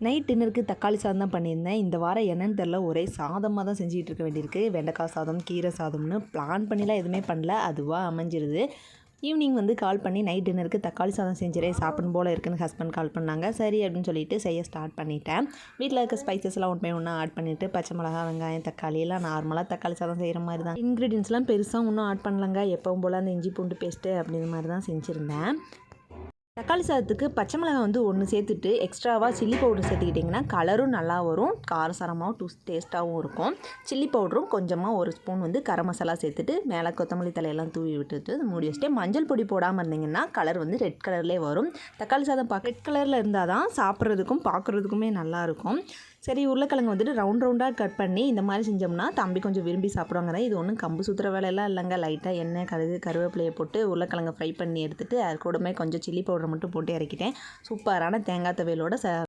Night டின்னருக்கு தக்காளி சாதம் தான் பண்ணியிருந்தேன். இந்த வாரம் என்னன்னு தெரில, ஒரே சாதமாக தான் செஞ்சுக்கிட்டு இருக்க வேண்டியிருக்கு. வெண்டைக்காய் சாதம், கீரை சாதம்னு பிளான் பண்ணிலாம் எதுவுமே பண்ணல, அதுவாக அமைஞ்சிருது. ஈவினிங் கால் பண்ணி நைட் டின்னருக்கு தக்காளி சாதம் செஞ்சிடே சாப்பிடும் போல் இருக்குன்னு ஹஸ்பண்ட் கால் பண்ணாங்க. சரி அப்படின்னு சொல்லிட்டு செய்ய ஸ்டார்ட் பண்ணிட்டேன். வீட்டில் இருக்க ஸ்பைசஸ்லாம் ஒன்று ஒன்றா ஆட் பண்ணிவிட்டு பச்சை மிளகா, வெங்காயம், தக்காளி எல்லாம் நார்மலாக தக்காளி சாதம் செய்கிற மாதிரி தான். இன்க்ரீடியன்ஸ்லாம் பெருசாக ஒன்றும் ஆட் பண்ணலங்க. எப்பவும் போல் அந்த இஞ்சி பூண்டு பேஸ்ட்டு அப்படிங்கிற மாதிரி தான் செஞ்சுருந்தேன். தக்காளி சாதத்துக்கு பச்சை மிளகாய் 1 சேர்த்துட்டு எக்ஸ்ட்ராவாக சில்லி பவுடர் சேர்த்துக்கிட்டிங்கன்னா கலரும் நல்லா வரும், காரசாரமாகவும் டேஸ்ட்டாகவும் இருக்கும். சில்லி பவுடரும் கொஞ்சமாக 1 ஸ்பூன் கரம் மசாலா சேர்த்துட்டு மேலே கொத்தமல்லி தலையெல்லாம் தூவி விட்டுட்டு மூடி வச்சுட்டு மஞ்சள் பொடி போடாமல் இருந்தீங்கன்னா கலர் ரெட் கலர்லேயே வரும். தக்காளி சாதம் ரெட் கலரில் இருந்தால் தான் சாப்பிட்றதுக்கும் பார்க்குறதுக்குமே நல்லாயிருக்கும். சரி, உருளைக்கிழங்கு ரவுண்ட் ரவுண்டாக கட் பண்ணி இந்த மாதிரி செஞ்சோம்னா தம்பி கொஞ்சம் விரும்பி சாப்பிடுவாங்க. இது ஒன்றும் கம்பு சுற்றுற வேலையெல்லாம் இல்லைங்க. லைட்டாக எண்ணெய் கருவேப்பிலையை போட்டு உருளைக்கிழங்கு ஃப்ரை பண்ணி எடுத்துகிட்டு அது கூடமே கொஞ்சம் சில்லி பவுடர் மட்டும் போட்டு இறக்கிட்டேன். சூப்பரான தேங்காய் துவையலோட